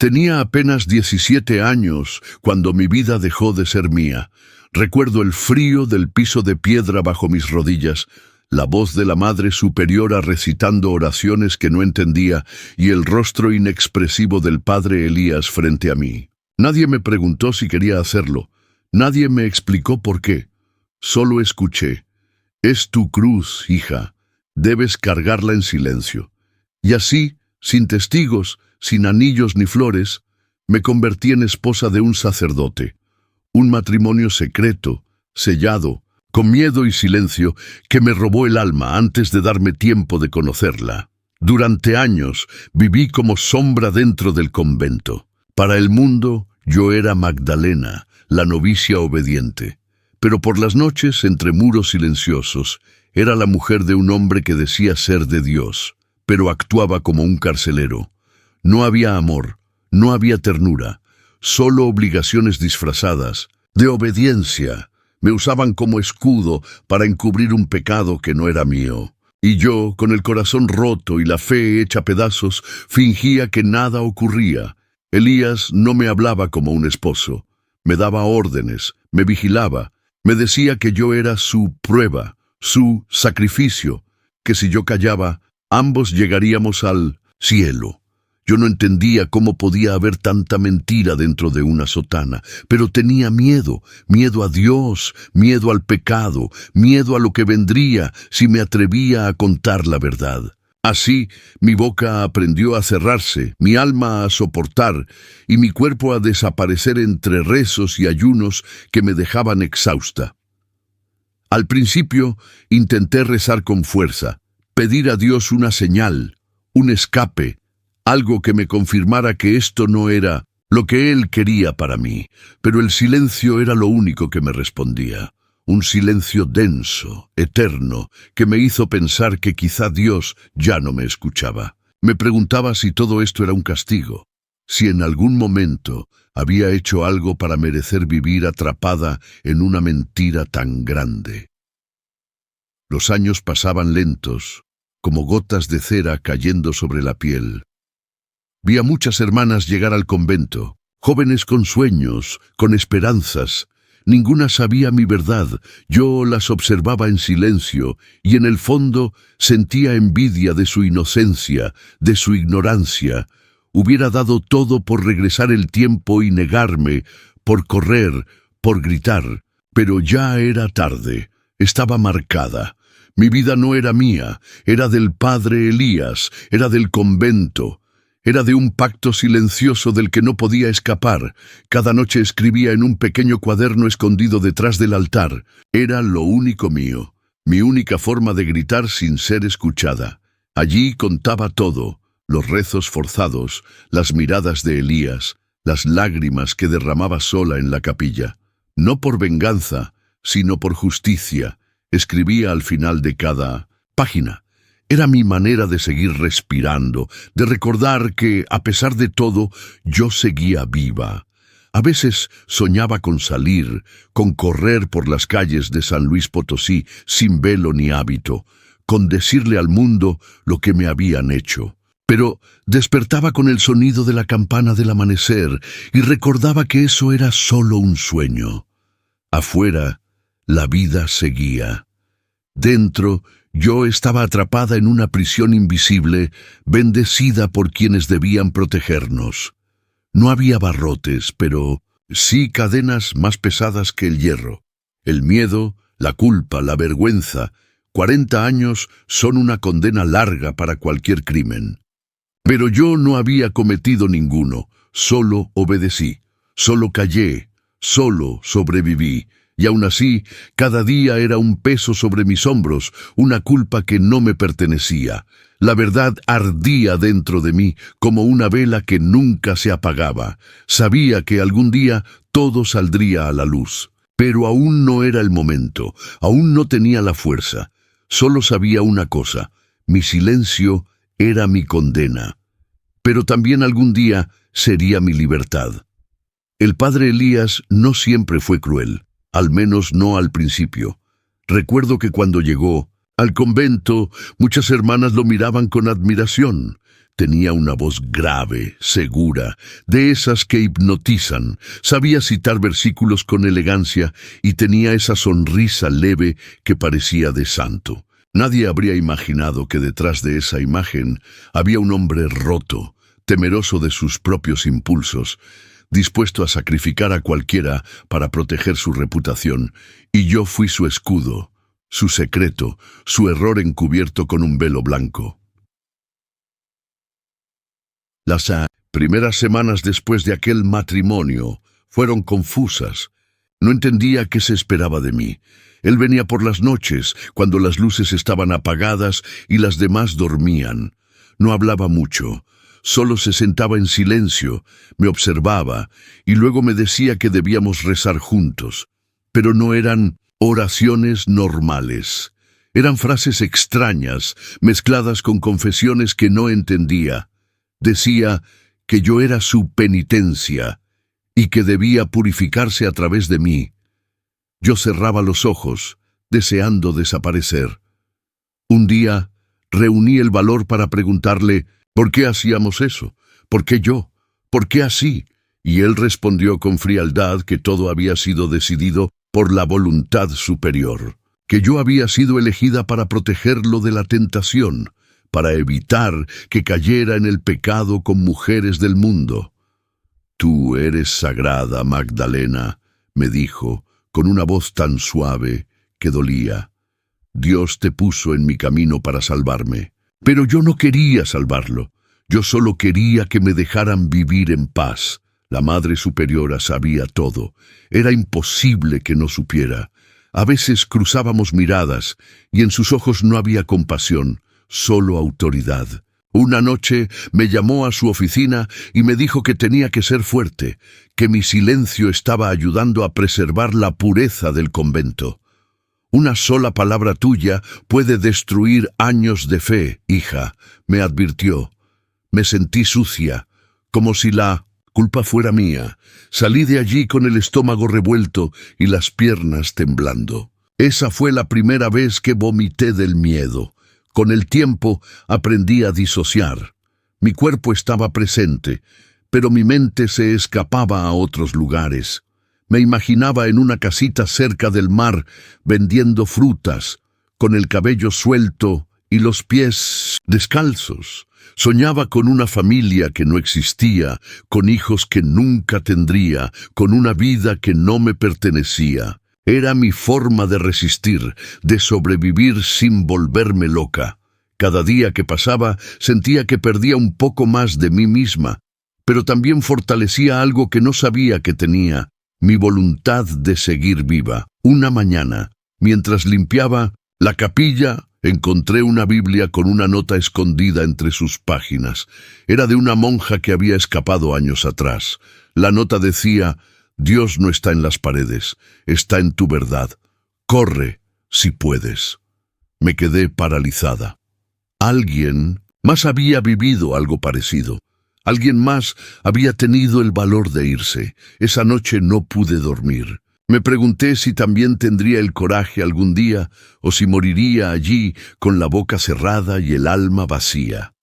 Tenía apenas 17 años cuando mi vida dejó de ser mía. Recuerdo el frío del piso de piedra bajo mis rodillas, la voz de la Madre Superiora recitando oraciones que no entendía y el rostro inexpresivo del Padre Elías frente a mí. Nadie me preguntó si quería hacerlo. Nadie me explicó por qué. Solo escuché: «Es tu cruz, hija. Debes cargarla en silencio». Y así, sin testigos, sin anillos ni flores, me convertí en esposa de un sacerdote. Un matrimonio secreto, sellado, con miedo y silencio, que me robó el alma antes de darme tiempo de conocerla. Durante años viví como sombra dentro del convento. Para el mundo yo era Magdalena, la novicia obediente. Pero por las noches, entre muros silenciosos, era la mujer de un hombre que decía ser de Dios, pero actuaba como un carcelero. No había amor, no había ternura, solo obligaciones disfrazadas, de obediencia. Me usaban como escudo para encubrir un pecado que no era mío. Y yo, con el corazón roto y la fe hecha pedazos, fingía que nada ocurría. Elías no me hablaba como un esposo. Me daba órdenes, me vigilaba, me decía que yo era su prueba, su sacrificio, que si yo callaba, ambos llegaríamos al cielo. Yo no entendía cómo podía haber tanta mentira dentro de una sotana, pero tenía miedo, miedo a Dios, miedo al pecado, miedo a lo que vendría si me atrevía a contar la verdad. Así, mi boca aprendió a cerrarse, mi alma a soportar y mi cuerpo a desaparecer entre rezos y ayunos que me dejaban exhausta. Al principio, intenté rezar con fuerza, pedir a Dios una señal, un escape, algo que me confirmara que esto no era lo que Él quería para mí, pero el silencio era lo único que me respondía. Un silencio denso, eterno, que me hizo pensar que quizá Dios ya no me escuchaba. Me preguntaba si todo esto era un castigo, si en algún momento había hecho algo para merecer vivir atrapada en una mentira tan grande. Los años pasaban lentos, como gotas de cera cayendo sobre la piel. Vi a muchas hermanas llegar al convento, jóvenes con sueños, con esperanzas. Ninguna sabía mi verdad, yo las observaba en silencio y en el fondo sentía envidia de su inocencia, de su ignorancia. Hubiera dado todo por regresar el tiempo y negarme, por correr, por gritar, pero ya era tarde, estaba marcada. Mi vida no era mía, era del padre Elías, era del convento. Era de un pacto silencioso del que no podía escapar. Cada noche escribía en un pequeño cuaderno escondido detrás del altar. Era lo único mío, mi única forma de gritar sin ser escuchada. Allí contaba todo, los rezos forzados, las miradas de Elías, las lágrimas que derramaba sola en la capilla. No por venganza, sino por justicia, escribía al final de cada página. Era mi manera de seguir respirando, de recordar que, a pesar de todo, yo seguía viva. A veces soñaba con salir, con correr por las calles de San Luis Potosí sin velo ni hábito, con decirle al mundo lo que me habían hecho. Pero despertaba con el sonido de la campana del amanecer y recordaba que eso era solo un sueño. Afuera, la vida seguía. Dentro, yo estaba atrapada en una prisión invisible, bendecida por quienes debían protegernos. No había barrotes, pero sí cadenas más pesadas que el hierro. El miedo, la culpa, la vergüenza. 40 años son una condena larga para cualquier crimen. Pero yo no había cometido ninguno, solo obedecí, solo callé, solo sobreviví. Y aún así, cada día era un peso sobre mis hombros, una culpa que no me pertenecía. La verdad ardía dentro de mí como una vela que nunca se apagaba. Sabía que algún día todo saldría a la luz. Pero aún no era el momento, aún no tenía la fuerza. Solo sabía una cosa: mi silencio era mi condena. Pero también algún día sería mi libertad. El padre Elías no siempre fue cruel. Al menos no al principio. Recuerdo que cuando llegó al convento, muchas hermanas lo miraban con admiración. Tenía una voz grave, segura, de esas que hipnotizan. Sabía citar versículos con elegancia y tenía esa sonrisa leve que parecía de santo. Nadie habría imaginado que detrás de esa imagen había un hombre roto, temeroso de sus propios impulsos, dispuesto a sacrificar a cualquiera para proteger su reputación, y yo fui su escudo, su secreto, su error encubierto con un velo blanco. Las primeras semanas después de aquel matrimonio fueron confusas. No entendía qué se esperaba de mí. Él venía por las noches, cuando las luces estaban apagadas y las demás dormían. No hablaba mucho. Solo se sentaba en silencio, me observaba y luego me decía que debíamos rezar juntos. Pero no eran oraciones normales. Eran frases extrañas, mezcladas con confesiones que no entendía. Decía que yo era su penitencia y que debía purificarse a través de mí. Yo cerraba los ojos, deseando desaparecer. Un día reuní el valor para preguntarle, ¿por qué hacíamos eso? ¿Por qué yo? ¿Por qué así? Y él respondió con frialdad que todo había sido decidido por la voluntad superior, que yo había sido elegida para protegerlo de la tentación, para evitar que cayera en el pecado con mujeres del mundo. Tú eres sagrada, Magdalena, me dijo, con una voz tan suave que dolía. Dios te puso en mi camino para salvarme. Pero yo no quería salvarlo. Yo solo quería que me dejaran vivir en paz. La Madre Superiora sabía todo. Era imposible que no supiera. A veces cruzábamos miradas y en sus ojos no había compasión, solo autoridad. Una noche me llamó a su oficina y me dijo que tenía que ser fuerte, que mi silencio estaba ayudando a preservar la pureza del convento. Una sola palabra tuya puede destruir años de fe, hija, me advirtió. Me sentí sucia, como si la culpa fuera mía. Salí de allí con el estómago revuelto y las piernas temblando. Esa fue la primera vez que vomité del miedo. Con el tiempo aprendí a disociar. Mi cuerpo estaba presente, pero mi mente se escapaba a otros lugares. Me imaginaba en una casita cerca del mar, vendiendo frutas, con el cabello suelto y los pies descalzos. Soñaba con una familia que no existía, con hijos que nunca tendría, con una vida que no me pertenecía. Era mi forma de resistir, de sobrevivir sin volverme loca. Cada día que pasaba sentía que perdía un poco más de mí misma, pero también fortalecía algo que no sabía que tenía, mi voluntad de seguir viva. Una mañana, mientras limpiaba la capilla, encontré una Biblia con una nota escondida entre sus páginas. Era de una monja que había escapado años atrás. La nota decía: Dios no está en las paredes, está en tu verdad. Corre, si puedes. Me quedé paralizada. Alguien más había vivido algo parecido. Alguien más había tenido el valor de irse. Esa noche no pude dormir. Me pregunté si también tendría el coraje algún día o si moriría allí con la boca cerrada y el alma vacía.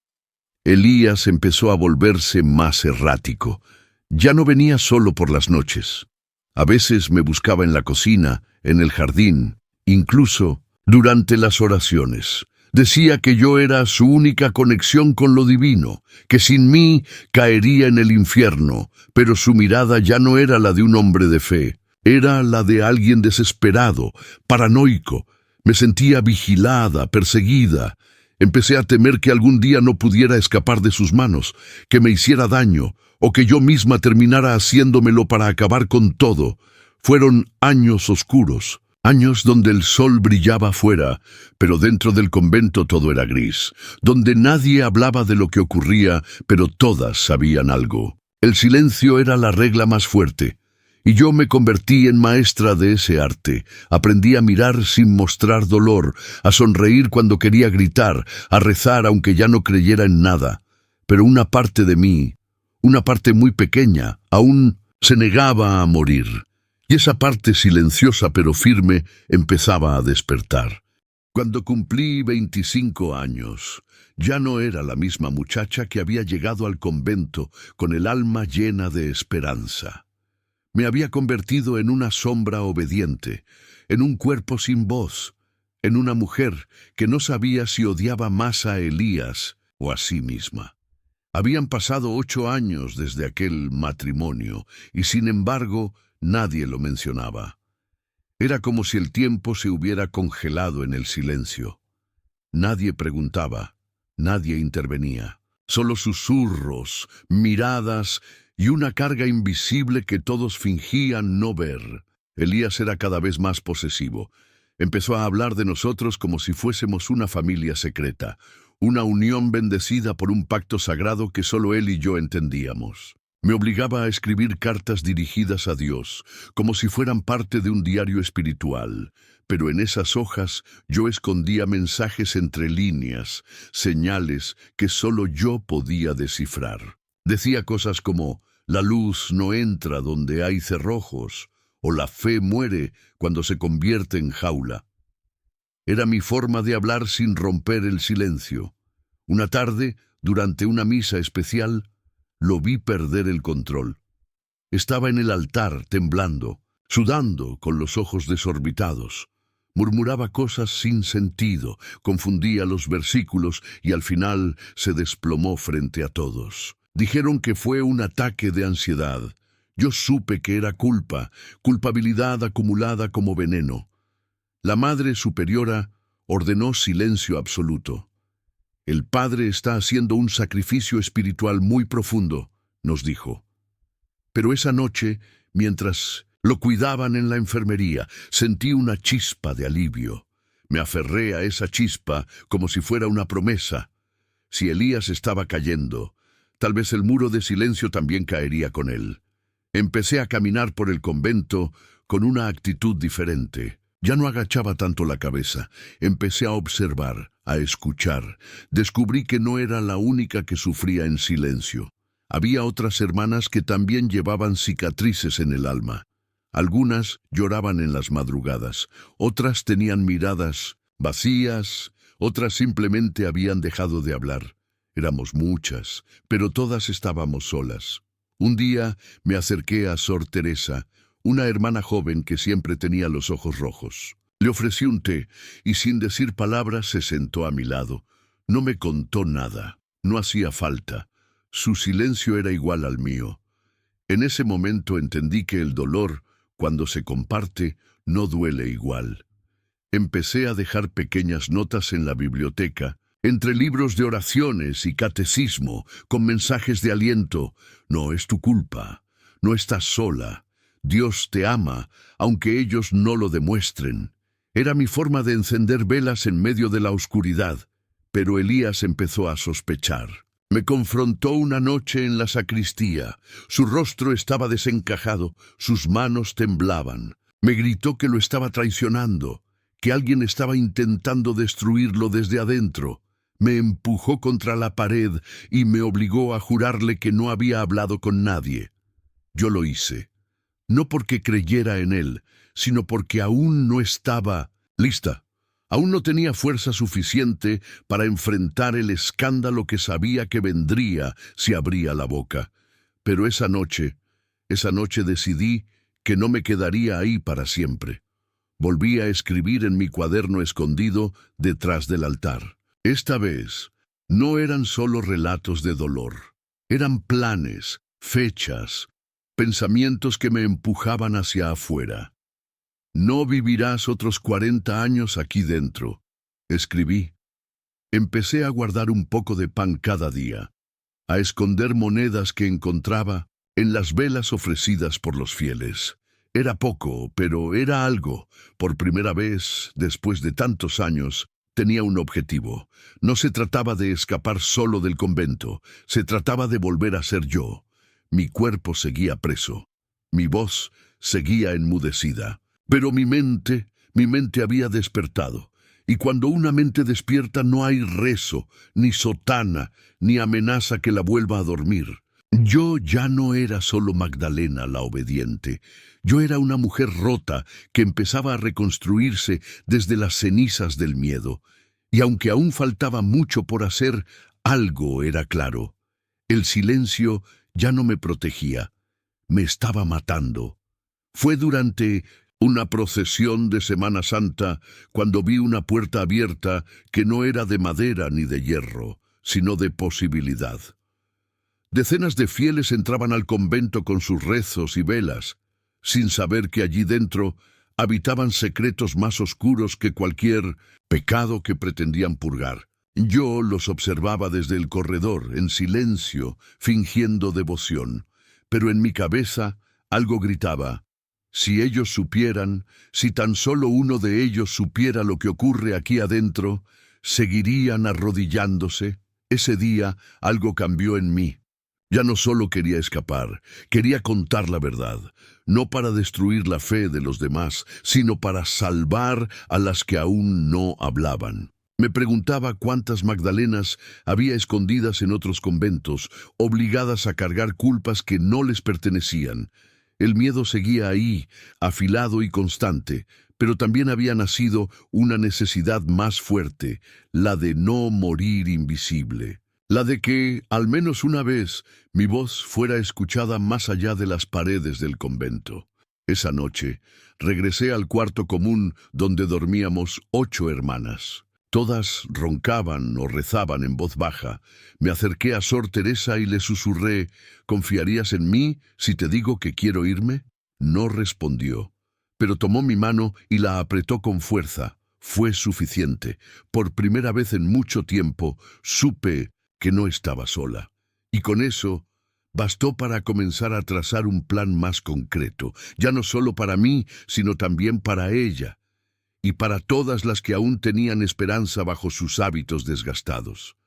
Elías empezó a volverse más errático. Ya no venía solo por las noches. A veces me buscaba en la cocina, en el jardín, incluso durante las oraciones. Decía que yo era su única conexión con lo divino, que sin mí caería en el infierno, pero su mirada ya no era la de un hombre de fe, era la de alguien desesperado, paranoico. Me sentía vigilada, perseguida. Empecé a temer que algún día no pudiera escapar de sus manos, que me hiciera daño, o que yo misma terminara haciéndomelo para acabar con todo. Fueron años oscuros. Años donde el sol brillaba afuera, pero dentro del convento todo era gris, donde nadie hablaba de lo que ocurría, pero todas sabían algo. El silencio era la regla más fuerte, y yo me convertí en maestra de ese arte. Aprendí a mirar sin mostrar dolor, a sonreír cuando quería gritar, a rezar aunque ya no creyera en nada. Pero una parte de mí, una parte muy pequeña, aún se negaba a morir. Y esa parte silenciosa pero firme empezaba a despertar. Cuando cumplí 25 años, ya no era la misma muchacha que había llegado al convento con el alma llena de esperanza. Me había convertido en una sombra obediente, en un cuerpo sin voz, en una mujer que no sabía si odiaba más a Elías o a sí misma. Habían pasado 8 años desde aquel matrimonio y sin embargo nadie lo mencionaba. Era como si el tiempo se hubiera congelado en el silencio. Nadie preguntaba, nadie intervenía. Solo susurros, miradas y una carga invisible que todos fingían no ver. Elías era cada vez más posesivo. Empezó a hablar de nosotros como si fuésemos una familia secreta, una unión bendecida por un pacto sagrado que solo él y yo entendíamos. Me obligaba a escribir cartas dirigidas a Dios, como si fueran parte de un diario espiritual, pero en esas hojas yo escondía mensajes entre líneas, señales que solo yo podía descifrar. Decía cosas como, la luz no entra donde hay cerrojos, o la fe muere cuando se convierte en jaula. Era mi forma de hablar sin romper el silencio. Una tarde, durante una misa especial, lo vi perder el control. Estaba en el altar, temblando, sudando, con los ojos desorbitados. Murmuraba cosas sin sentido, confundía los versículos y al final se desplomó frente a todos. Dijeron que fue un ataque de ansiedad. Yo supe que era culpabilidad acumulada como veneno. La Madre Superiora ordenó silencio absoluto. El Padre está haciendo un sacrificio espiritual muy profundo, nos dijo. Pero esa noche, mientras lo cuidaban en la enfermería, sentí una chispa de alivio. Me aferré a esa chispa como si fuera una promesa. Si Elías estaba cayendo, tal vez el muro de silencio también caería con él. Empecé a caminar por el convento con una actitud diferente. Ya no agachaba tanto la cabeza. Empecé a observar, a escuchar. Descubrí que no era la única que sufría en silencio. Había otras hermanas que también llevaban cicatrices en el alma. Algunas lloraban en las madrugadas, otras tenían miradas vacías, otras simplemente habían dejado de hablar. Éramos muchas, pero todas estábamos solas. Un día me acerqué a Sor Teresa, una hermana joven que siempre tenía los ojos rojos. Le ofrecí un té y sin decir palabras se sentó a mi lado. No me contó nada, no hacía falta. Su silencio era igual al mío. En ese momento entendí que el dolor, cuando se comparte, no duele igual. Empecé a dejar pequeñas notas en la biblioteca, entre libros de oraciones y catecismo, con mensajes de aliento. No es tu culpa, no estás sola. Dios te ama, aunque ellos no lo demuestren. Era mi forma de encender velas en medio de la oscuridad, pero Elías empezó a sospechar. Me confrontó una noche en la sacristía. Su rostro estaba desencajado, sus manos temblaban. Me gritó que lo estaba traicionando, que alguien estaba intentando destruirlo desde adentro. Me empujó contra la pared y me obligó a jurarle que no había hablado con nadie. Yo lo hice. No porque creyera en él, sino porque aún no estaba lista. Aún no tenía fuerza suficiente para enfrentar el escándalo que sabía que vendría si abría la boca. Pero esa noche decidí que no me quedaría ahí para siempre. Volví a escribir en mi cuaderno escondido detrás del altar. Esta vez no eran solo relatos de dolor, eran planes, fechas, pensamientos que me empujaban hacia afuera. No vivirás otros 40 años aquí dentro, escribí. Empecé a guardar un poco de pan cada día, a esconder monedas que encontraba en las velas ofrecidas por los fieles. Era poco, pero era algo. Por primera vez, después de tantos años, tenía un objetivo. No se trataba de escapar solo del convento, se trataba de volver a ser yo. Mi cuerpo seguía preso, mi voz seguía enmudecida, pero mi mente había despertado. Y cuando una mente despierta no hay rezo, ni sotana, ni amenaza que la vuelva a dormir. Yo ya no era solo Magdalena la obediente. Yo era una mujer rota que empezaba a reconstruirse desde las cenizas del miedo. Y aunque aún faltaba mucho por hacer, algo era claro. El silencio ya no me protegía, me estaba matando. Fue durante una procesión de Semana Santa cuando vi una puerta abierta que no era de madera ni de hierro, sino de posibilidad. Decenas de fieles entraban al convento con sus rezos y velas, sin saber que allí dentro habitaban secretos más oscuros que cualquier pecado que pretendían purgar. Yo los observaba desde el corredor, en silencio, fingiendo devoción, pero en mi cabeza algo gritaba: si ellos supieran, si tan solo uno de ellos supiera lo que ocurre aquí adentro, ¿seguirían arrodillándose? Ese día algo cambió en mí. Ya no solo quería escapar, quería contar la verdad, no para destruir la fe de los demás, sino para salvar a las que aún no hablaban. Me preguntaba cuántas Magdalenas había escondidas en otros conventos, obligadas a cargar culpas que no les pertenecían. El miedo seguía ahí, afilado y constante, pero también había nacido una necesidad más fuerte, la de no morir invisible. La de que, al menos una vez, mi voz fuera escuchada más allá de las paredes del convento. Esa noche, regresé al cuarto común donde dormíamos 8 hermanas. Todas roncaban o rezaban en voz baja. Me acerqué a Sor Teresa y le susurré: ¿confiarías en mí si te digo que quiero irme? No respondió, pero tomó mi mano y la apretó con fuerza. Fue suficiente. Por primera vez en mucho tiempo, supe que no estaba sola. Y con eso bastó para comenzar a trazar un plan más concreto, ya no solo para mí, sino también para ella, y para todas las que aún tenían esperanza bajo sus hábitos desgastados.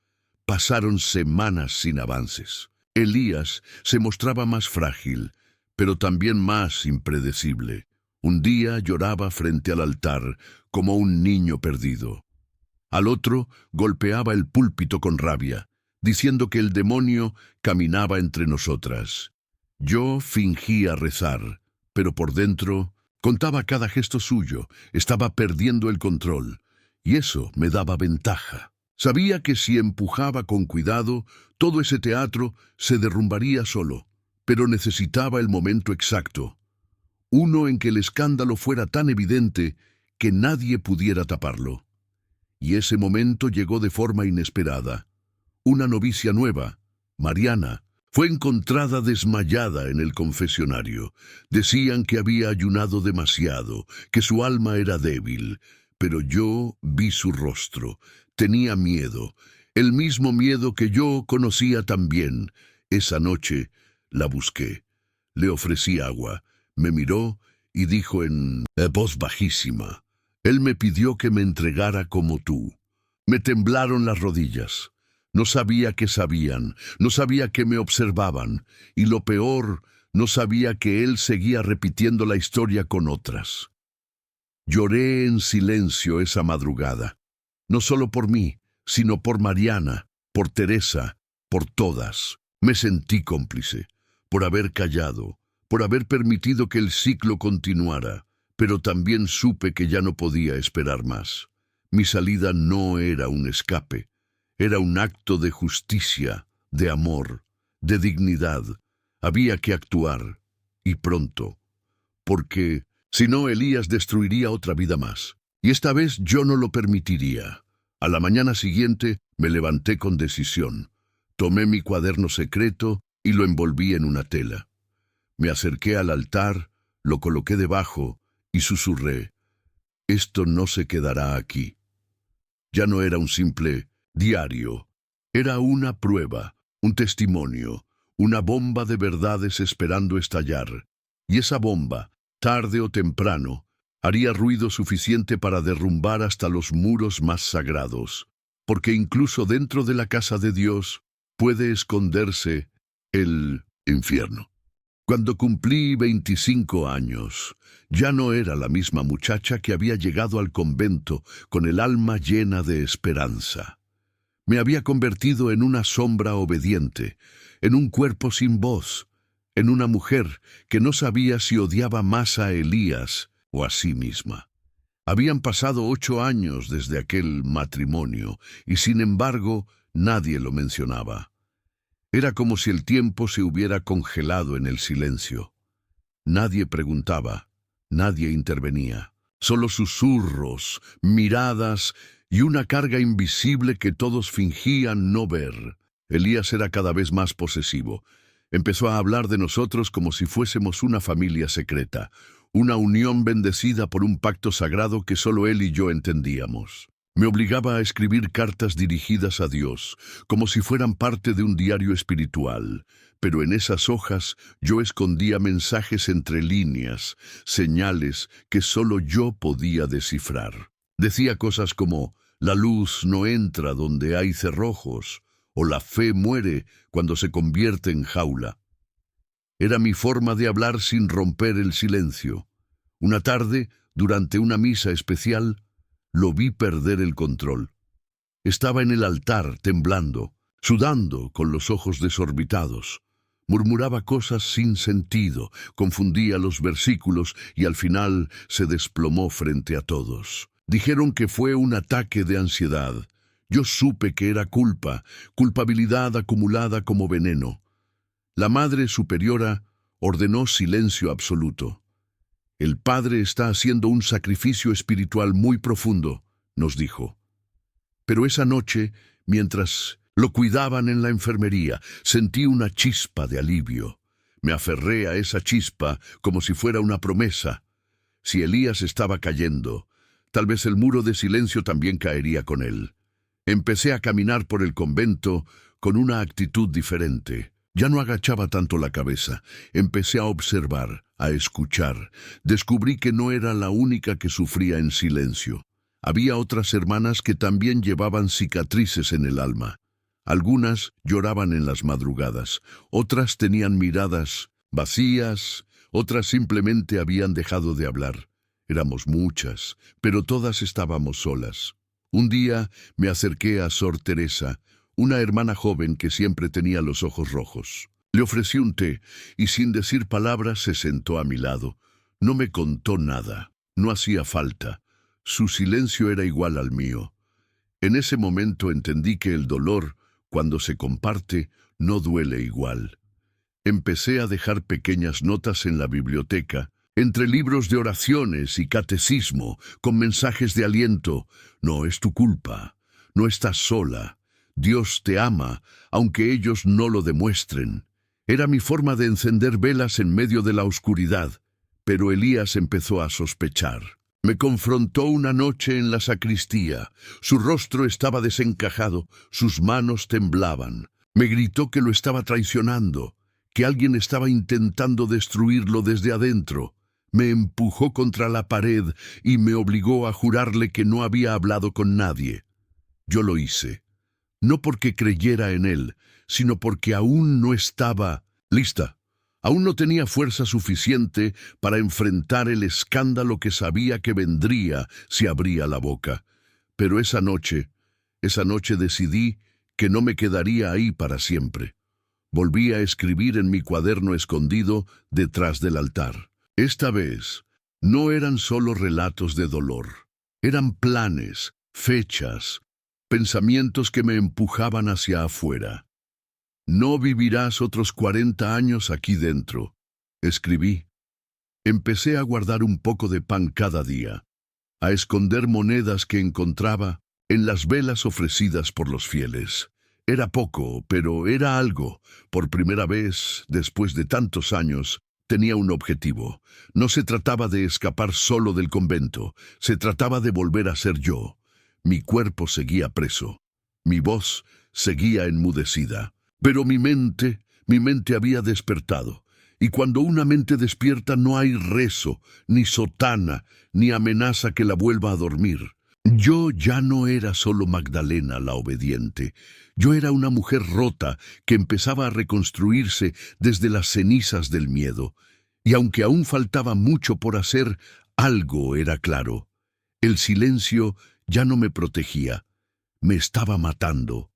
Pasaron semanas sin avances. Elías se mostraba más frágil, pero también más impredecible. Un día lloraba frente al altar, como un niño perdido. Al otro golpeaba el púlpito con rabia, diciendo que el demonio caminaba entre nosotras. Yo fingía rezar, pero por dentro contaba cada gesto suyo, estaba perdiendo el control, y eso me daba ventaja. Sabía que si empujaba con cuidado, todo ese teatro se derrumbaría solo, pero necesitaba el momento exacto, uno en que el escándalo fuera tan evidente que nadie pudiera taparlo. Y ese momento llegó de forma inesperada. Una novicia nueva, Mariana, fue encontrada desmayada en el confesionario. Decían que había ayunado demasiado, que su alma era débil, pero yo vi su rostro. Tenía miedo, el mismo miedo que yo conocía también. Esa noche la busqué. Le ofrecí agua, me miró y dijo en voz bajísima: él me pidió que me entregara como tú. Me temblaron las rodillas. No sabía que sabían, no sabía que me observaban, y lo peor, no sabía que él seguía repitiendo la historia con otras. Lloré en silencio esa madrugada, no solo por mí, sino por Mariana, por Teresa, por todas. Me sentí cómplice, por haber callado, por haber permitido que el ciclo continuara, pero también supe que ya no podía esperar más. Mi salida no era un escape. Era un acto de justicia, de amor, de dignidad. Había que actuar, y pronto, porque si no, Elías destruiría otra vida más. Y esta vez yo no lo permitiría. A la mañana siguiente me levanté con decisión. Tomé mi cuaderno secreto y lo envolví en una tela. Me acerqué al altar, lo coloqué debajo y susurré: esto no se quedará aquí. Ya no era un simple diario, era una prueba, un testimonio, una bomba de verdades esperando estallar. Y esa bomba, tarde o temprano, haría ruido suficiente para derrumbar hasta los muros más sagrados, porque incluso dentro de la casa de Dios puede esconderse el infierno. Cuando cumplí 25 años, ya no era la misma muchacha que había llegado al convento con el alma llena de esperanza. Me había convertido en una sombra obediente, en un cuerpo sin voz, en una mujer que no sabía si odiaba más a Elías o a sí misma. Habían pasado 8 años desde aquel matrimonio y sin embargo nadie lo mencionaba. Era como si el tiempo se hubiera congelado en el silencio. Nadie preguntaba, nadie intervenía. Solo susurros, miradas y una carga invisible que todos fingían no ver. Elías era cada vez más posesivo. Empezó a hablar de nosotros como si fuésemos una familia secreta, una unión bendecida por un pacto sagrado que solo él y yo entendíamos. Me obligaba a escribir cartas dirigidas a Dios, como si fueran parte de un diario espiritual, pero en esas hojas yo escondía mensajes entre líneas, señales que solo yo podía descifrar. Decía cosas como, la luz no entra donde hay cerrojos, o la fe muere cuando se convierte en jaula. Era mi forma de hablar sin romper el silencio. Una tarde, durante una misa especial, lo vi perder el control. Estaba en el altar, temblando, sudando, con los ojos desorbitados. Murmuraba cosas sin sentido, confundía los versículos y al final se desplomó frente a todos. Dijeron que fue un ataque de ansiedad. Yo supe que era culpabilidad acumulada como veneno. La Madre Superiora ordenó silencio absoluto. El Padre está haciendo un sacrificio espiritual muy profundo, nos dijo. Pero esa noche, mientras lo cuidaban en la enfermería, sentí una chispa de alivio. Me aferré a esa chispa como si fuera una promesa. Si Elías estaba cayendo, tal vez el muro de silencio también caería con él. Empecé a caminar por el convento con una actitud diferente. Ya no agachaba tanto la cabeza. Empecé a observar, a escuchar. Descubrí que no era la única que sufría en silencio. Había otras hermanas que también llevaban cicatrices en el alma. Algunas lloraban en las madrugadas, otras tenían miradas vacías, otras simplemente habían dejado de hablar. Éramos muchas, pero todas estábamos solas. Un día me acerqué a Sor Teresa, una hermana joven que siempre tenía los ojos rojos. Le ofrecí un té y sin decir palabras se sentó a mi lado. No me contó nada, no hacía falta. Su silencio era igual al mío. En ese momento entendí que el dolor, cuando se comparte, no duele igual. Empecé a dejar pequeñas notas en la biblioteca, entre libros de oraciones y catecismo, con mensajes de aliento. No es tu culpa, no estás sola. Dios te ama, aunque ellos no lo demuestren. Era mi forma de encender velas en medio de la oscuridad, pero Elías empezó a sospechar. Me confrontó una noche en la sacristía. Su rostro estaba desencajado, sus manos temblaban. Me gritó que lo estaba traicionando, que alguien estaba intentando destruirlo desde adentro. Me empujó contra la pared y me obligó a jurarle que no había hablado con nadie. Yo lo hice. No porque creyera en él, sino porque aún no estaba lista. Aún no tenía fuerza suficiente para enfrentar el escándalo que sabía que vendría si abría la boca. Pero esa noche decidí que no me quedaría ahí para siempre. Volví a escribir en mi cuaderno escondido detrás del altar. Esta vez no eran solo relatos de dolor, eran planes, fechas, pensamientos que me empujaban hacia afuera. No vivirás otros 40 años aquí dentro, escribí. Empecé a guardar un poco de pan cada día, a esconder monedas que encontraba en las velas ofrecidas por los fieles. Era poco, pero era algo. Por primera vez, después de tantos años, tenía un objetivo. No se trataba de escapar solo del convento, se trataba de volver a ser yo. Mi cuerpo seguía preso, mi voz seguía enmudecida, pero mi mente había despertado. Y cuando una mente despierta no hay rezo, ni sotana, ni amenaza que la vuelva a dormir. Yo ya no era solo Magdalena la obediente. Yo era una mujer rota que empezaba a reconstruirse desde las cenizas del miedo. Y aunque aún faltaba mucho por hacer, algo era claro. El silencio ya no me protegía, me estaba matando.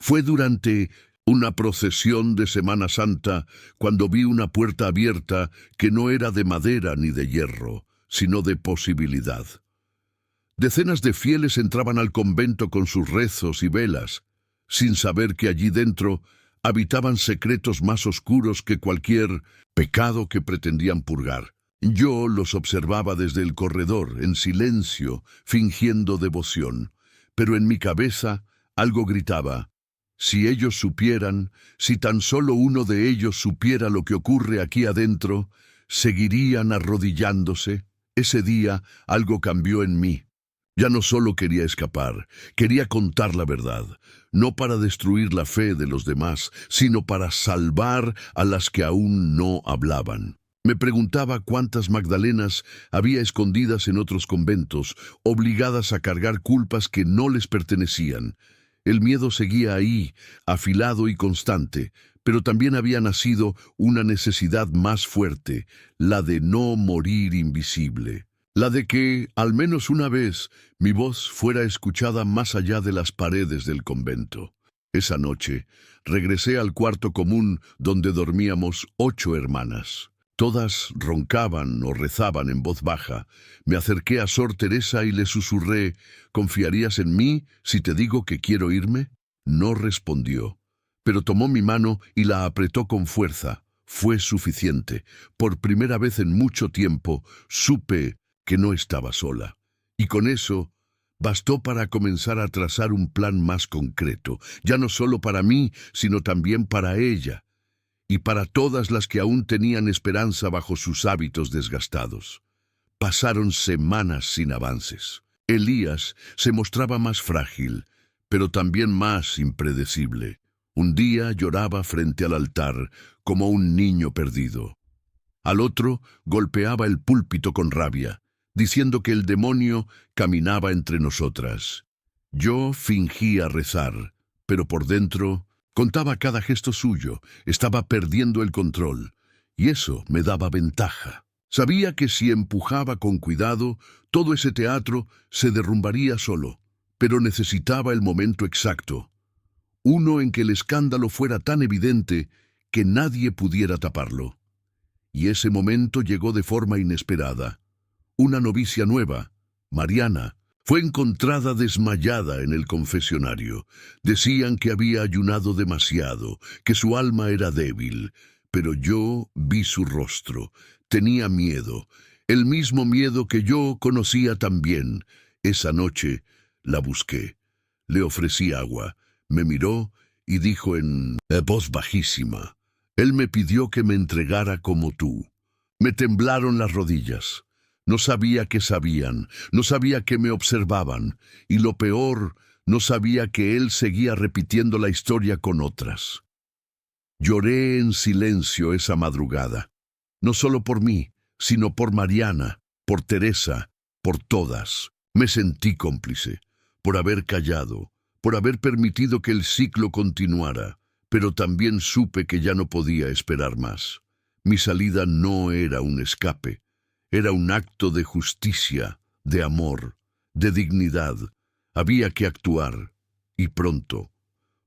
Fue durante una procesión de Semana Santa cuando vi una puerta abierta que no era de madera ni de hierro, sino de posibilidad. Decenas de fieles entraban al convento con sus rezos y velas, sin saber que allí dentro habitaban secretos más oscuros que cualquier pecado que pretendían purgar. Yo los observaba desde el corredor, en silencio, fingiendo devoción, pero en mi cabeza algo gritaba: si ellos supieran, si tan solo uno de ellos supiera lo que ocurre aquí adentro, ¿seguirían arrodillándose? Ese día algo cambió en mí. Ya no solo quería escapar, quería contar la verdad, no para destruir la fe de los demás, sino para salvar a las que aún no hablaban. Me preguntaba cuántas Magdalenas había escondidas en otros conventos, obligadas a cargar culpas que no les pertenecían. El miedo seguía ahí, afilado y constante, pero también había nacido una necesidad más fuerte, la de no morir invisible. La de que, al menos una vez, mi voz fuera escuchada más allá de las paredes del convento. Esa noche, regresé al cuarto común donde dormíamos 8 hermanas. Todas roncaban o rezaban en voz baja. Me acerqué a Sor Teresa y le susurré: ¿confiarías en mí si te digo que quiero irme? No respondió, pero tomó mi mano y la apretó con fuerza. Fue suficiente. Por primera vez en mucho tiempo, supe que no estaba sola. Y con eso bastó para comenzar a trazar un plan más concreto, ya no solo para mí, sino también para ella, y para todas las que aún tenían esperanza bajo sus hábitos desgastados. Pasaron semanas sin avances. Elías se mostraba más frágil, pero también más impredecible. Un día lloraba frente al altar, como un niño perdido. Al otro golpeaba el púlpito con rabia, diciendo que el demonio caminaba entre nosotras. Yo fingía rezar, pero por dentro contaba cada gesto suyo, estaba perdiendo el control, y eso me daba ventaja. Sabía que si empujaba con cuidado, todo ese teatro se derrumbaría solo, pero necesitaba el momento exacto, uno en que el escándalo fuera tan evidente que nadie pudiera taparlo. Y ese momento llegó de forma inesperada. Una novicia nueva, Mariana, fue encontrada desmayada en el confesionario. Decían que había ayunado demasiado, que su alma era débil, pero yo vi su rostro. Tenía miedo, el mismo miedo que yo conocía también. Esa noche la busqué. Le ofrecí agua, me miró y dijo en voz bajísima: él me pidió que me entregara como tú. Me temblaron las rodillas. No sabía que sabían, no sabía que me observaban, y lo peor, no sabía que él seguía repitiendo la historia con otras. Lloré en silencio esa madrugada, no solo por mí, sino por Mariana, por Teresa, por todas. Me sentí cómplice, por haber callado, por haber permitido que el ciclo continuara, pero también supe que ya no podía esperar más. Mi salida no era un escape. Era un acto de justicia, de amor, de dignidad. Había que actuar, y pronto,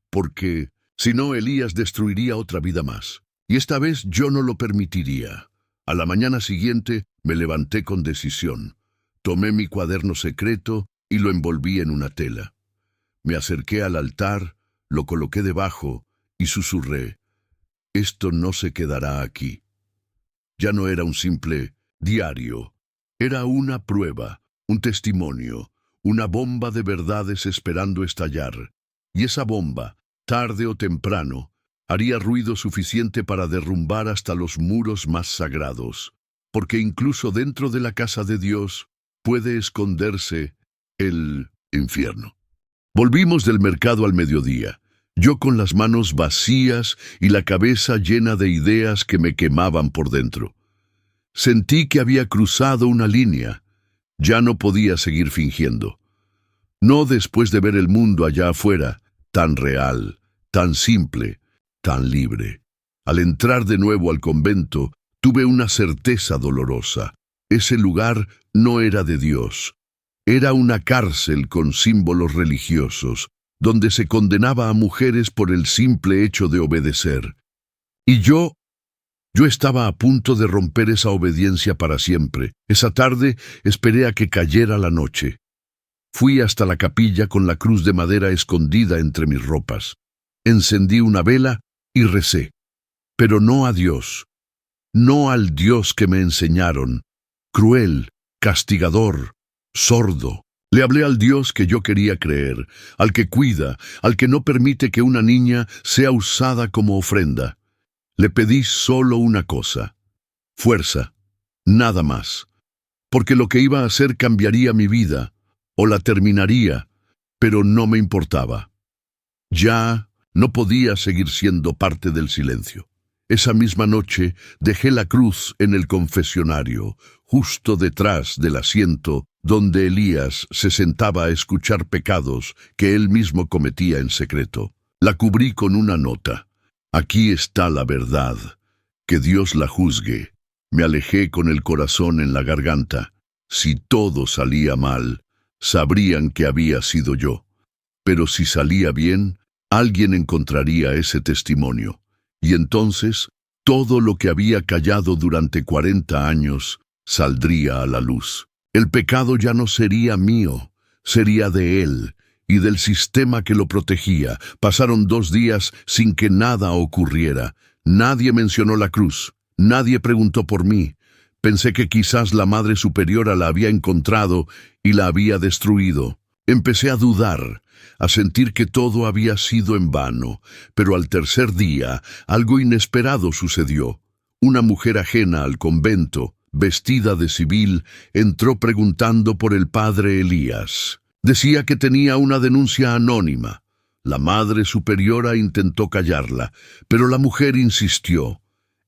porque si no, Elías destruiría otra vida más. Y esta vez yo no lo permitiría. A la mañana siguiente me levanté con decisión. Tomé mi cuaderno secreto y lo envolví en una tela. Me acerqué al altar, lo coloqué debajo y susurré: esto no se quedará aquí. Ya no era un simple diario, era una prueba, un testimonio, una bomba de verdades esperando estallar. Y esa bomba, tarde o temprano, haría ruido suficiente para derrumbar hasta los muros más sagrados, porque incluso dentro de la casa de Dios puede esconderse el infierno. Volvimos del mercado al mediodía, yo con las manos vacías y la cabeza llena de ideas que me quemaban por dentro. Sentí que había cruzado una línea. Ya no podía seguir fingiendo. No después de ver el mundo allá afuera, tan real, tan simple, tan libre. Al entrar de nuevo al convento, tuve una certeza dolorosa. Ese lugar no era de Dios. Era una cárcel con símbolos religiosos, donde se condenaba a mujeres por el simple hecho de obedecer. Y yo estaba a punto de romper esa obediencia para siempre. Esa tarde esperé a que cayera la noche. Fui hasta la capilla con la cruz de madera escondida entre mis ropas. Encendí una vela y recé. Pero no a Dios, no al Dios que me enseñaron, cruel, castigador, sordo. Le hablé al Dios que yo quería creer, al que cuida, al que no permite que una niña sea usada como ofrenda. Le pedí solo una cosa: fuerza, nada más, porque lo que iba a hacer cambiaría mi vida, o la terminaría, pero no me importaba. Ya no podía seguir siendo parte del silencio. Esa misma noche dejé la cruz en el confesionario, justo detrás del asiento donde Elías se sentaba a escuchar pecados que él mismo cometía en secreto. La cubrí con una nota: aquí está la verdad, que Dios la juzgue. Me alejé con el corazón en la garganta. Si todo salía mal, sabrían que había sido yo. Pero si salía bien, alguien encontraría ese testimonio. Y entonces, todo lo que había callado durante 40 años saldría a la luz. El pecado ya no sería mío, sería de él y del sistema que lo protegía. Pasaron 2 días sin que nada ocurriera. Nadie mencionó la cruz, nadie preguntó por mí. Pensé que quizás la Madre Superiora la había encontrado y la había destruido. Empecé a dudar, a sentir que todo había sido en vano, pero al tercer día algo inesperado sucedió. Una mujer ajena al convento, vestida de civil, entró preguntando por el padre Elías. Decía que tenía una denuncia anónima. La Madre Superiora intentó callarla, pero la mujer insistió.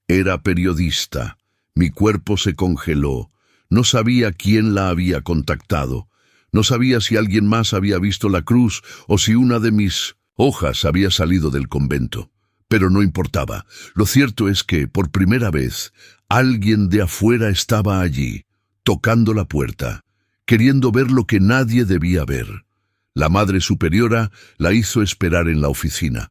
Era periodista. Mi cuerpo se congeló. No sabía quién la había contactado. No sabía si alguien más había visto la cruz o si una de mis hojas había salido del convento. Pero no importaba. Lo cierto es que, por primera vez, alguien de afuera estaba allí, tocando la puerta, queriendo ver lo que nadie debía ver. La Madre Superiora la hizo esperar en la oficina.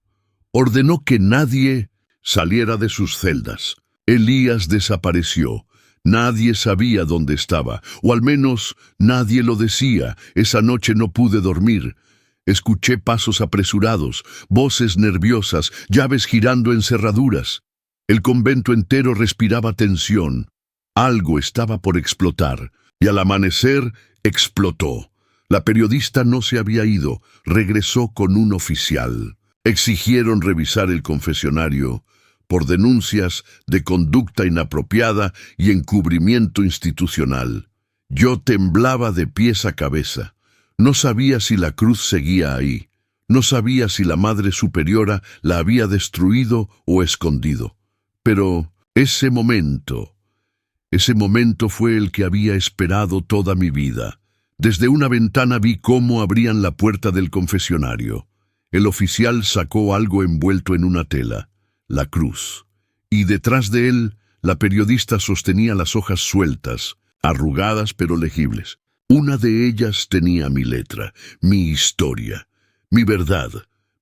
Ordenó que nadie saliera de sus celdas. Elías desapareció. Nadie sabía dónde estaba, o al menos nadie lo decía. Esa noche no pude dormir. Escuché pasos apresurados, voces nerviosas, llaves girando en cerraduras. El convento entero respiraba tensión. Algo estaba por explotar, y al amanecer explotó. La periodista no se había ido, regresó con un oficial. Exigieron revisar el confesionario por denuncias de conducta inapropiada y encubrimiento institucional. Yo temblaba de pies a cabeza. No sabía si la cruz seguía ahí. No sabía si la Madre Superiora la había destruido o escondido. Pero ese momento fue el que había esperado toda mi vida. Desde una ventana vi cómo abrían la puerta del confesionario. El oficial sacó algo envuelto en una tela, la cruz, y detrás de él la periodista sostenía las hojas sueltas, arrugadas pero legibles. Una de ellas tenía mi letra, mi historia, mi verdad.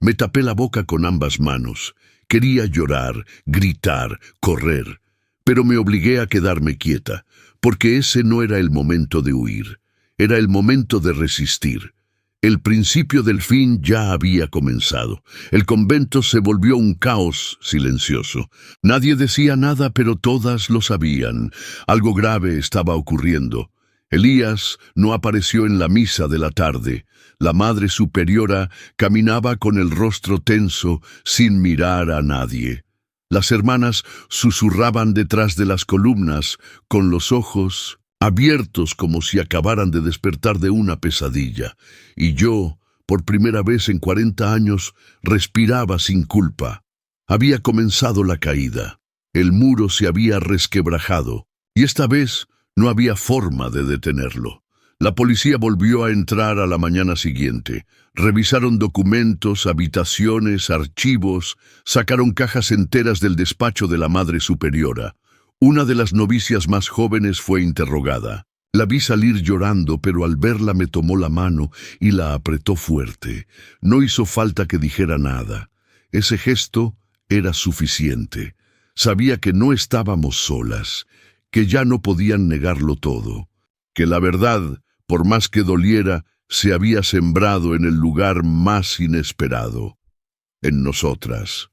Me tapé la boca con ambas manos. Quería llorar, gritar, correr, pero me obligué a quedarme quieta, porque ese no era el momento de huir, era el momento de resistir. El principio del fin ya había comenzado. El convento se volvió un caos silencioso. Nadie decía nada, pero todas lo sabían. Algo grave estaba ocurriendo. Elías no apareció en la misa de la tarde. La Madre Superiora caminaba con el rostro tenso, sin mirar a nadie. Las hermanas susurraban detrás de las columnas, con los ojos abiertos como si acabaran de despertar de una pesadilla. Y yo, por primera vez en 40 años, respiraba sin culpa. Había comenzado la caída. El muro se había resquebrajado, y esta vez no había forma de detenerlo. La policía volvió a entrar a la mañana siguiente. Revisaron documentos, habitaciones, archivos, sacaron cajas enteras del despacho de la Madre Superiora. Una de las novicias más jóvenes fue interrogada. La vi salir llorando, pero al verla me tomó la mano y la apretó fuerte. No hizo falta que dijera nada. Ese gesto era suficiente. Sabía que no estábamos solas, que ya no podían negarlo todo, que la verdad, por más que doliera, se había sembrado en el lugar más inesperado, en nosotras.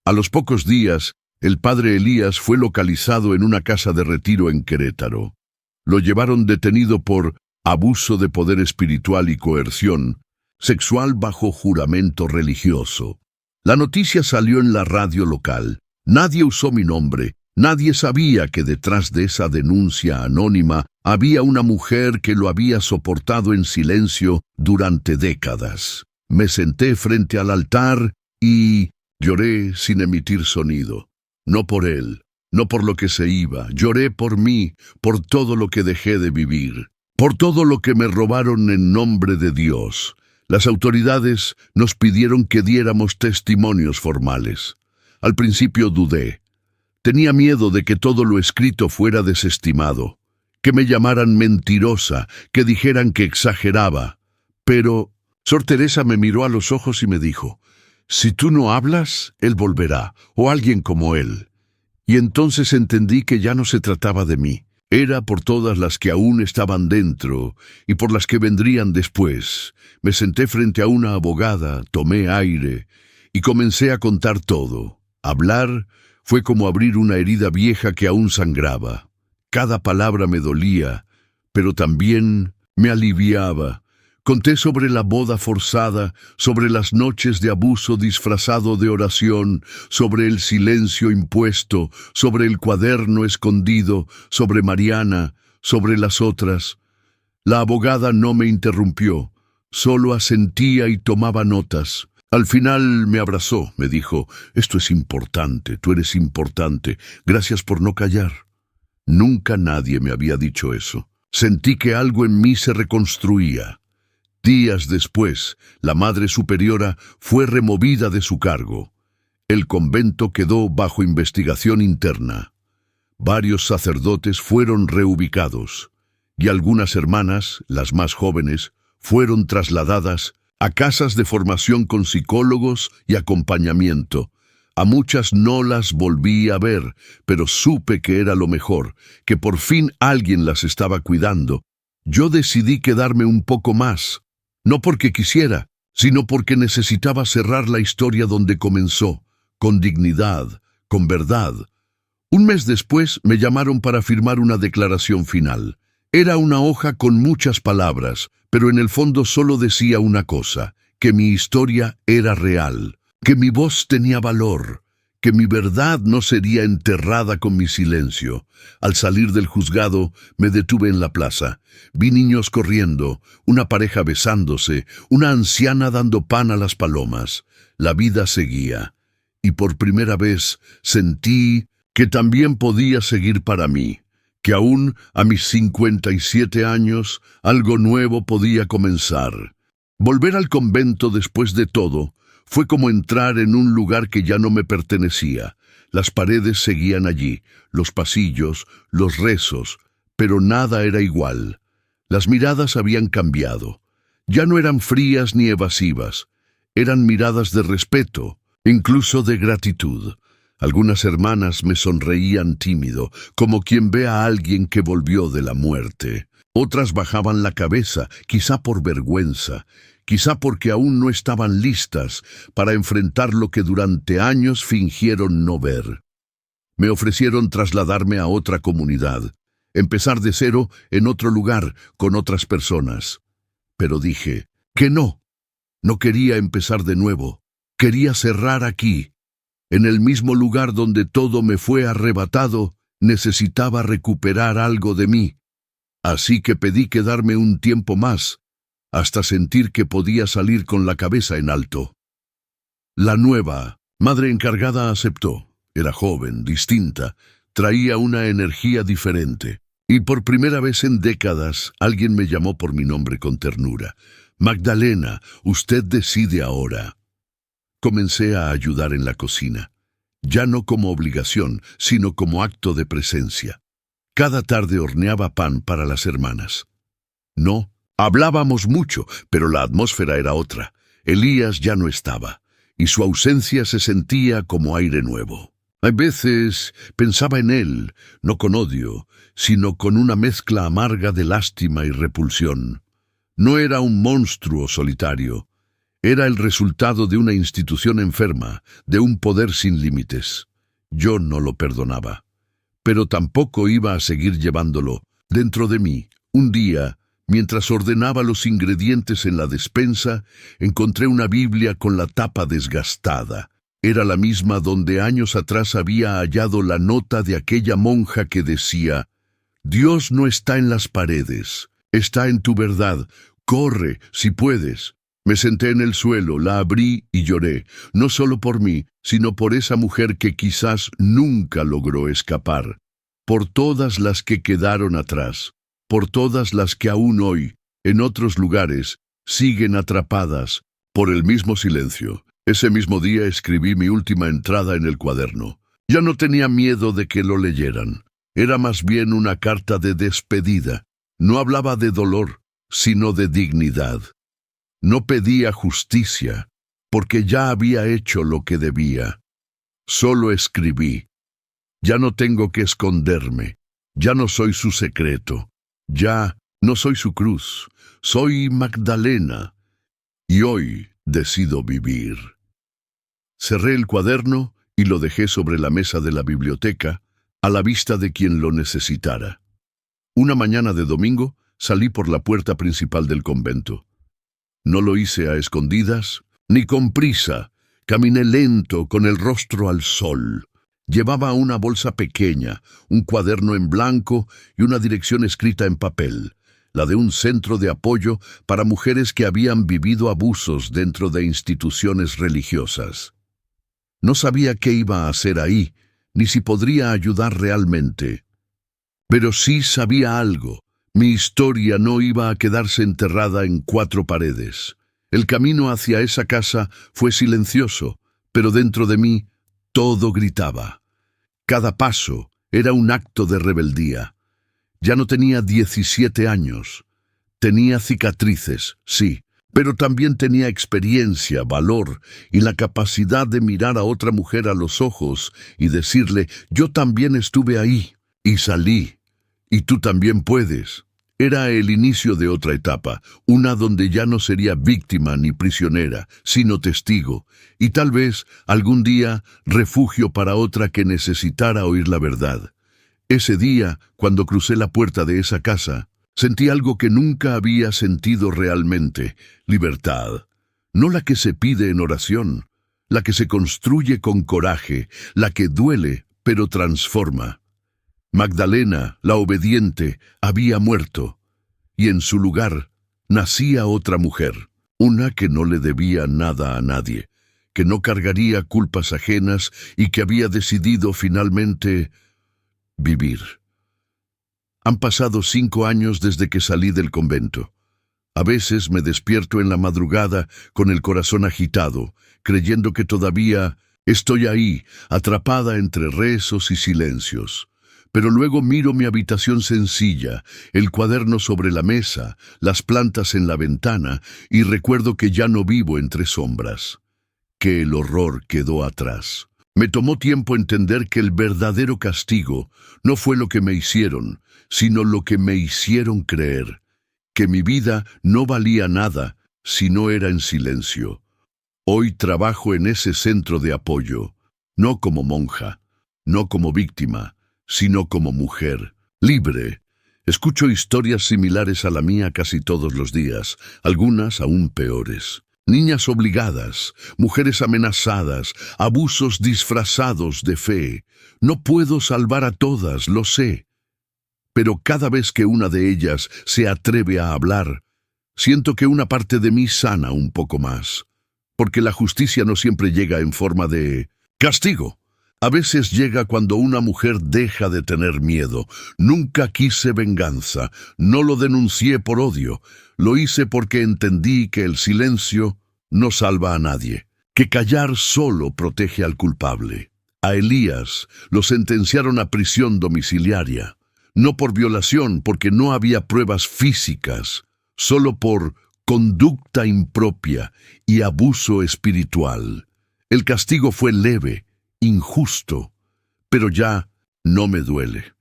A los pocos días, el padre Elías fue localizado en una casa de retiro en Querétaro. Lo llevaron detenido por abuso de poder espiritual y coerción sexual bajo juramento religioso. La noticia salió en la radio local. Nadie usó mi nombre. Nadie sabía que detrás de esa denuncia anónima había una mujer que lo había soportado en silencio durante décadas. Me senté frente al altar y lloré sin emitir sonido. No por él, no por lo que se iba. Lloré por mí, por todo lo que dejé de vivir, por todo lo que me robaron en nombre de Dios. Las autoridades nos pidieron que diéramos testimonios formales. Al principio dudé. Tenía miedo de que todo lo escrito fuera desestimado, que me llamaran mentirosa, que dijeran que exageraba. Pero Sor Teresa me miró a los ojos y me dijo: «Si tú no hablas, él volverá, o alguien como él». Y entonces entendí que ya no se trataba de mí. Era por todas las que aún estaban dentro y por las que vendrían después. Me senté frente a una abogada, tomé aire y comencé a contar todo. Hablar fue como abrir una herida vieja que aún sangraba. Cada palabra me dolía, pero también me aliviaba. Conté sobre la boda forzada, sobre las noches de abuso disfrazado de oración, sobre el silencio impuesto, sobre el cuaderno escondido, sobre Mariana, sobre las otras. La abogada no me interrumpió, solo asentía y tomaba notas. Al final me abrazó, me dijo: «Esto es importante, tú eres importante, gracias por no callar». Nunca nadie me había dicho eso. Sentí que algo en mí se reconstruía. Días después, la Madre Superiora fue removida de su cargo. El convento quedó bajo investigación interna. Varios sacerdotes fueron reubicados, y algunas hermanas, las más jóvenes, fueron trasladadas a casas de formación con psicólogos y acompañamiento. A muchas no las volví a ver, pero supe que era lo mejor, que por fin alguien las estaba cuidando. Yo decidí quedarme un poco más. No porque quisiera, sino porque necesitaba cerrar la historia donde comenzó, con dignidad, con verdad. Un mes después me llamaron para firmar una declaración final. Era una hoja con muchas palabras, pero en el fondo solo decía una cosa: que mi historia era real, que mi voz tenía valor, que mi verdad no sería enterrada con mi silencio. Al salir del juzgado, me detuve en la plaza. Vi niños corriendo, una pareja besándose, una anciana dando pan a las palomas. La vida seguía, y por primera vez sentí que también podía seguir para mí, que aún a mis 57 años algo nuevo podía comenzar. Volver al convento después de todo fue como entrar en un lugar que ya no me pertenecía. Las paredes seguían allí, los pasillos, los rezos, pero nada era igual. Las miradas habían cambiado. Ya no eran frías ni evasivas. Eran miradas de respeto, incluso de gratitud. Algunas hermanas me sonreían tímido, como quien ve a alguien que volvió de la muerte. Otras bajaban la cabeza, quizá por vergüenza, quizá porque aún no estaban listas para enfrentar lo que durante años fingieron no ver. Me ofrecieron trasladarme a otra comunidad, empezar de cero en otro lugar, con otras personas. Pero dije que no. No quería empezar de nuevo. Quería cerrar aquí. En el mismo lugar donde todo me fue arrebatado, necesitaba recuperar algo de mí. Así que pedí quedarme un tiempo más, hasta sentir que podía salir con la cabeza en alto. La nueva madre encargada aceptó. Era joven, distinta, traía una energía diferente. Y por primera vez en décadas, alguien me llamó por mi nombre con ternura. «Magdalena, usted decide ahora». Comencé a ayudar en la cocina, ya no como obligación, sino como acto de presencia. Cada tarde horneaba pan para las hermanas. No, hablábamos mucho, pero la atmósfera era otra. Elías ya no estaba, y su ausencia se sentía como aire nuevo. A veces pensaba en él, no con odio, sino con una mezcla amarga de lástima y repulsión. No era un monstruo solitario. Era el resultado de una institución enferma, de un poder sin límites. Yo no lo perdonaba. Pero tampoco iba a seguir llevándolo dentro de mí. Un día, mientras ordenaba los ingredientes en la despensa, encontré una Biblia con la tapa desgastada. Era la misma donde años atrás había hallado la nota de aquella monja que decía: «Dios no está en las paredes, está en tu verdad. Corre, si puedes». Me senté en el suelo, la abrí y lloré, no solo por mí, sino por esa mujer que quizás nunca logró escapar, por todas las que quedaron atrás, por todas las que aún hoy, en otros lugares, siguen atrapadas por el mismo silencio. Ese mismo día escribí mi última entrada en el cuaderno. Ya no tenía miedo de que lo leyeran. Era más bien una carta de despedida. No hablaba de dolor, sino de dignidad. No pedía justicia, porque ya había hecho lo que debía. Solo escribí: ya no tengo que esconderme, ya no soy su secreto, ya no soy su cruz, soy Magdalena, y hoy decido vivir. Cerré el cuaderno y lo dejé sobre la mesa de la biblioteca, a la vista de quien lo necesitara. Una mañana de domingo salí por la puerta principal del convento. No lo hice a escondidas, ni con prisa. Caminé lento, con el rostro al sol. Llevaba una bolsa pequeña, un cuaderno en blanco y una dirección escrita en papel, la de un centro de apoyo para mujeres que habían vivido abusos dentro de instituciones religiosas. No sabía qué iba a hacer ahí, ni si podría ayudar realmente. Pero sí sabía algo. Mi historia no iba a quedarse enterrada en 4 paredes. El camino hacia esa casa fue silencioso, pero dentro de mí todo gritaba. Cada paso era un acto de rebeldía. Ya no tenía 17 años. Tenía cicatrices, sí, pero también tenía experiencia, valor y la capacidad de mirar a otra mujer a los ojos y decirle: yo también estuve ahí y salí. Y tú también puedes. Era el inicio de otra etapa, una donde ya no sería víctima ni prisionera, sino testigo, y tal vez, algún día, refugio para otra que necesitara oír la verdad. Ese día, cuando crucé la puerta de esa casa, sentí algo que nunca había sentido realmente: libertad. No la que se pide en oración, la que se construye con coraje, la que duele, pero transforma. Magdalena, la obediente, había muerto, y en su lugar nacía otra mujer, una que no le debía nada a nadie, que no cargaría culpas ajenas y que había decidido finalmente vivir. Han pasado 5 años desde que salí del convento. A veces me despierto en la madrugada con el corazón agitado, creyendo que todavía estoy ahí, atrapada entre rezos y silencios. Pero luego miro mi habitación sencilla, el cuaderno sobre la mesa, las plantas en la ventana, y recuerdo que ya no vivo entre sombras, que el horror quedó atrás. Me tomó tiempo entender que el verdadero castigo no fue lo que me hicieron, sino lo que me hicieron creer, que mi vida no valía nada si no era en silencio. Hoy trabajo en ese centro de apoyo, no como monja, no como víctima, sino como mujer, libre. Escucho historias similares a la mía casi todos los días, algunas aún peores. Niñas obligadas, mujeres amenazadas, abusos disfrazados de fe. No puedo salvar a todas, lo sé. Pero cada vez que una de ellas se atreve a hablar, siento que una parte de mí sana un poco más. Porque la justicia no siempre llega en forma de castigo. A veces llega cuando una mujer deja de tener miedo. Nunca quise venganza, no lo denuncié por odio. Lo hice porque entendí que el silencio no salva a nadie, que callar solo protege al culpable. A Elías lo sentenciaron a prisión domiciliaria. no por violación, porque no había pruebas físicas, solo por conducta impropia y abuso espiritual. El castigo fue leve, injusto, pero ya no me duele,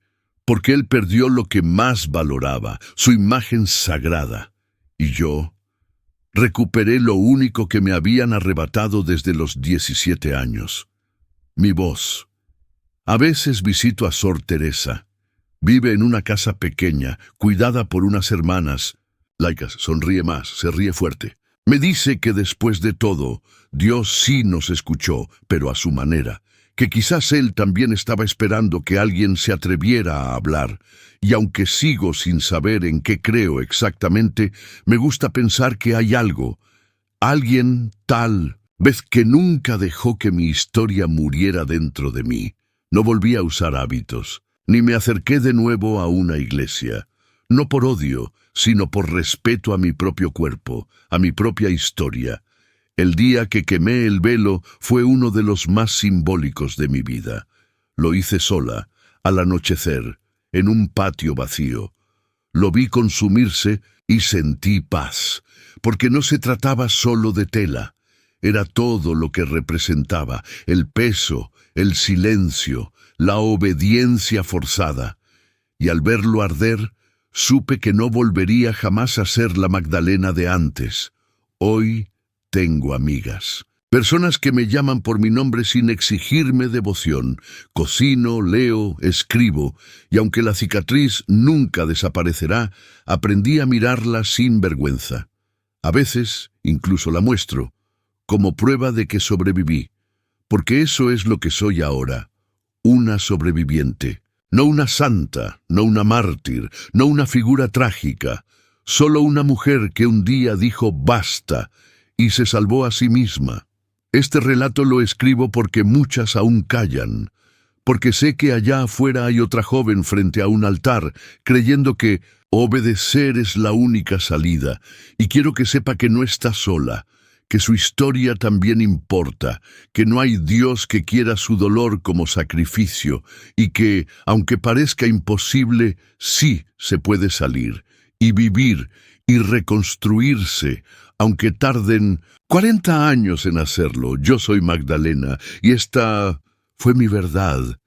porque él perdió lo que más valoraba, su imagen sagrada, y yo recuperé lo único que me habían arrebatado desde los 17 años, mi voz. A veces visito a Sor Teresa. Vive en una casa pequeña, cuidada por unas hermanas. Laicas, sonríe más, se ríe fuerte. Me dice que después de todo, Dios sí nos escuchó, pero a su manera, que quizás Él también estaba esperando que alguien se atreviera a hablar, y aunque sigo sin saber en qué creo exactamente, me gusta pensar que hay algo, alguien tal vez que nunca dejó que mi historia muriera dentro de mí. No volví a usar hábitos, ni me acerqué de nuevo a una iglesia, no por odio, sino por respeto a mi propio cuerpo, a mi propia historia. El día que quemé el velo fue uno de los más simbólicos de mi vida. Lo hice sola, al anochecer, en un patio vacío. Lo vi consumirse y sentí paz, porque no se trataba solo de tela. Era todo lo que representaba, el peso, el silencio, la obediencia forzada. Y al verlo arder, supe que no volvería jamás a ser la Magdalena de antes. Hoy tengo amigas, personas que me llaman por mi nombre sin exigirme devoción. Cocino, leo, escribo, y aunque la cicatriz nunca desaparecerá, aprendí a mirarla sin vergüenza. A veces incluso la muestro, como prueba de que sobreviví, porque eso es lo que soy ahora, una sobreviviente. No una santa, no una mártir, no una figura trágica, solo una mujer que un día dijo basta y se salvó a sí misma. Este relato lo escribo porque muchas aún callan, porque sé que allá afuera hay otra joven frente a un altar, creyendo que obedecer es la única salida, y quiero que sepa que no está sola, que su historia también importa, que no hay Dios que quiera su dolor como sacrificio, y que, aunque parezca imposible, sí se puede salir, y vivir, y reconstruirse, aunque tarden 40 años en hacerlo. Yo soy Magdalena, y esta fue mi verdad.